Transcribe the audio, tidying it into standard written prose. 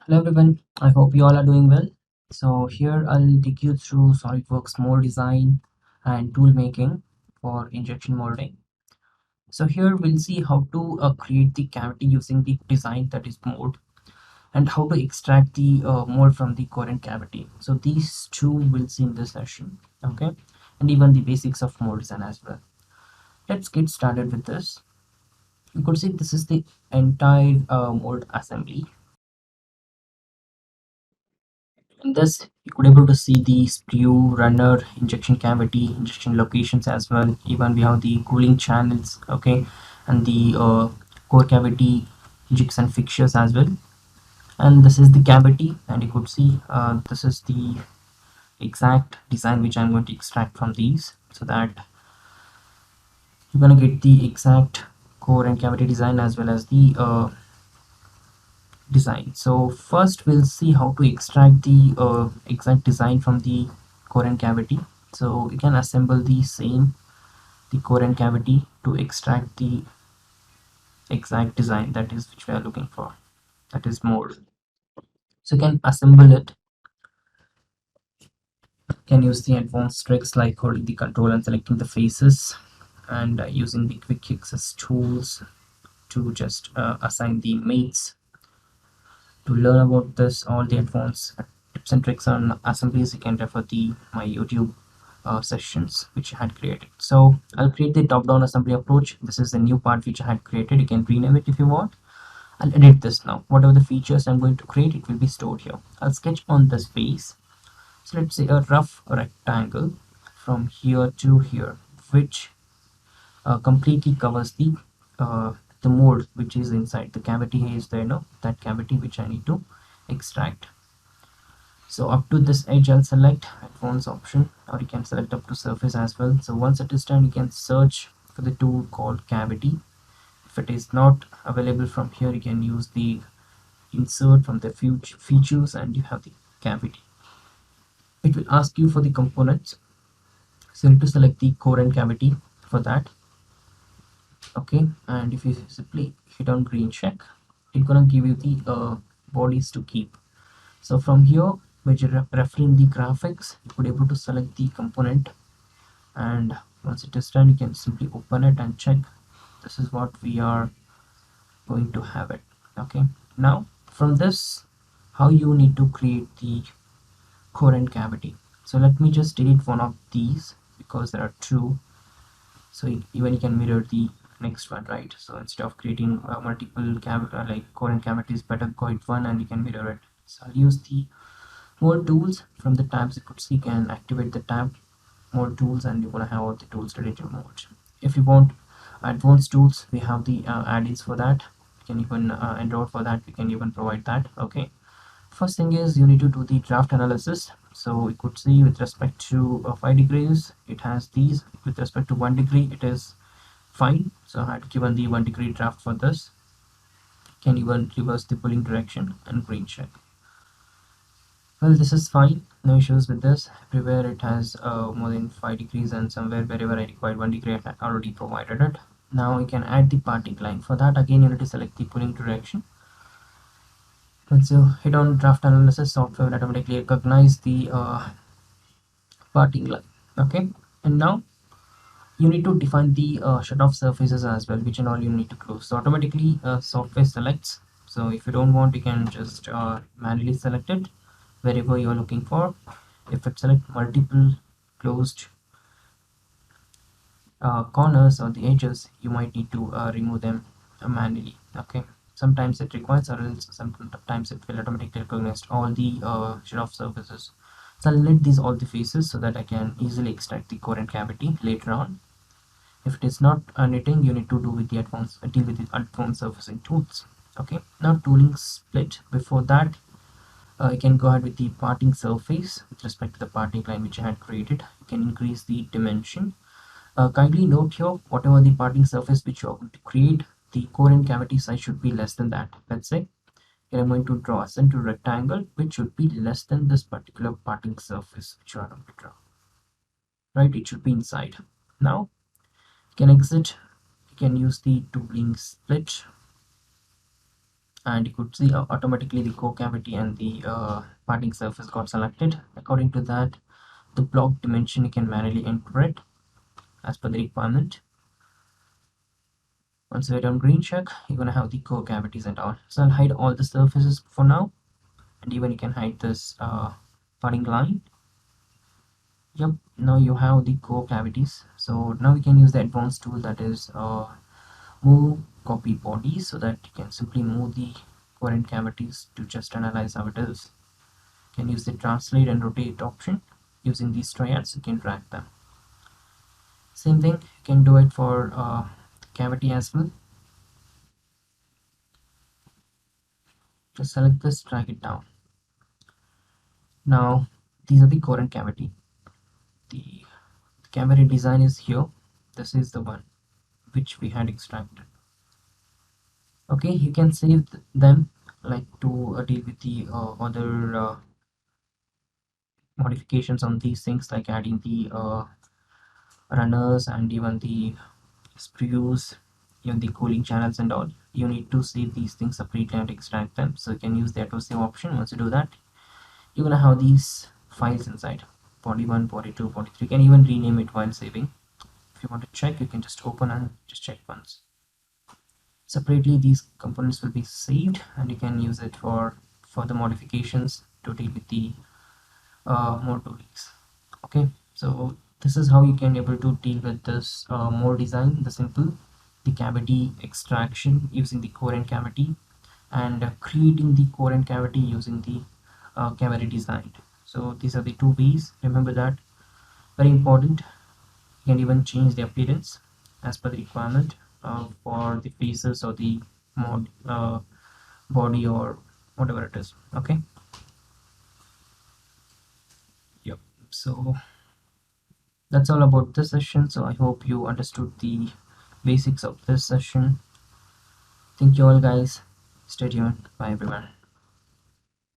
Hello everyone, I hope you all are doing well. So here I'll take you through SOLIDWORKS mold design and tool making for injection molding. So here we'll see how to create the cavity using the design that is mold and how to extract the mold from the current cavity. So these two we'll see in this session, okay? And even the basics of mold design as well. Let's get started with this. You could see this is the entire mold assembly. In this, you could able to see the sprue, runner, injection cavity, injection locations as well. Even we have the cooling channels, okay, and the core cavity jigs and fixtures as well. And this is the cavity, and you could see this is the exact design which I'm going to extract from these, so that you're gonna get the exact core and cavity design as well as the design. So first we'll see how to extract the exact design from the core and cavity. So you can assemble the core and cavity to extract the exact design that is which we are looking for, that is mold. So you can assemble it. You can use the advanced tricks like holding the control and selecting the faces, and using the quick access tools to just assign the mates. To learn about this, all the advanced tips and tricks on assemblies, you can refer the my YouTube sessions which I had created. So I'll create the top-down assembly approach. This is the new part which I had created. You can rename it if you want. I'll edit this now. Whatever the features I'm going to create, it will be stored here. I'll sketch on this face. So let's say a rough rectangle from here to here, which completely covers uh, the mold which is inside the cavity. Is there, no, that cavity which I need to extract. So up to this edge I'll select advanced option, or you can select up to surface as well. So once it is done, you can search for the tool called cavity. If it is not available from here, you can use the insert from the features and you have the cavity. It will ask you for the components, so you need to select the core and cavity for that. Okay, and if you simply hit on green check, it's gonna give you the bodies to keep. So from here, when you're referring the graphics, you could able to select the component, and once it is done, you can simply open it and check. This is what we are going to have it. Okay, now from this, how you need to create the core and cavity. So let me just delete one of these because there are two. So even you can mirror the next one, right? So instead of creating multiple like core and cavities, better go it one and you can mirror it. So I'll use the more tools from the tabs. You could see, you can activate the tab more tools and you're gonna have all the tools related to modes. If you want advanced tools, we have the add-ins for that. You can even enroll for that. We can even provide that. Okay, first thing is you need to do the draft analysis. So you could see with respect to 5 degrees it has these, with respect to 1 degree it is fine. So I had given the 1 degree draft for this. Can even reverse the pulling direction and green check. Well, this is fine, no issues with this. Everywhere it has more than 5 degrees, and somewhere wherever I required 1 degree I already provided it. Now you can add the parting line. For that, again you need to select the pulling direction. Once you hit on draft analysis, software will automatically recognize the parting line. Okay, and now you need to define the shut off surfaces as well, which and all you need to close. So automatically software selects. So if you don't want, you can just manually select it wherever you're looking for. If it select multiple closed corners or the edges, you might need to remove them manually. Okay, sometimes it requires, or else sometimes it will automatically recognize all the shut off surfaces. So I'll let these all the faces so that I can easily extract the core and cavity later on. If it is not knitting, you need to do with the advanced deal with the advanced surfacing tools. Okay, now tooling split. Before that, you can go ahead with the parting surface with respect to the parting line which I had created. You can increase the dimension. Kindly note here, whatever the parting surface which you are going to create, the core and cavity size should be less than that. Let's say here I'm going to draw a center rectangle which should be less than this particular parting surface which you are going to draw. Right, it should be inside. Now you can exit. You can use the tooling split, and you could see automatically the core cavity and the parting surface got selected. According to that, the block dimension you can manually enter it as per the requirement. Once you hit on green check, you're gonna have the core cavities and all. So I'll hide all the surfaces for now, and even you can hide this parting line. Yep, now you have the core cavities. So now we can use the advanced tool, that is move copy body, so that you can simply move the current cavities to just analyze how it is. You can use the translate and rotate option. Using these triads you can drag them. Same thing, you can do it for cavity as well. Just select this, drag it down. Now these are the current cavity. The cavity design is here. This is the one which we had extracted. Okay, you can save them, like to deal with the other modifications on these things, like adding the runners and even the screws, even the cooling channels and all. You need to save these things separately and extract them, so you can use the auto save option. Once you do that, you're gonna have these files inside: body 1, body 2, body 3. You can even rename it while saving. If you want to check, you can just open and just check once. Separately these components will be saved, and you can use it for further modifications to deal with the more toolings. Okay, so this is how you can able to deal with this more design, the simple, the cavity extraction using the core and cavity, and creating the core and cavity using the cavity design. So these are the two ways, remember that, very important. You can even change the appearance as per the requirement for the faces or the body or whatever it is. Okay, yep. So that's all about this session. So I hope you understood the basics of this session. Thank you all guys. Stay tuned. Bye everyone.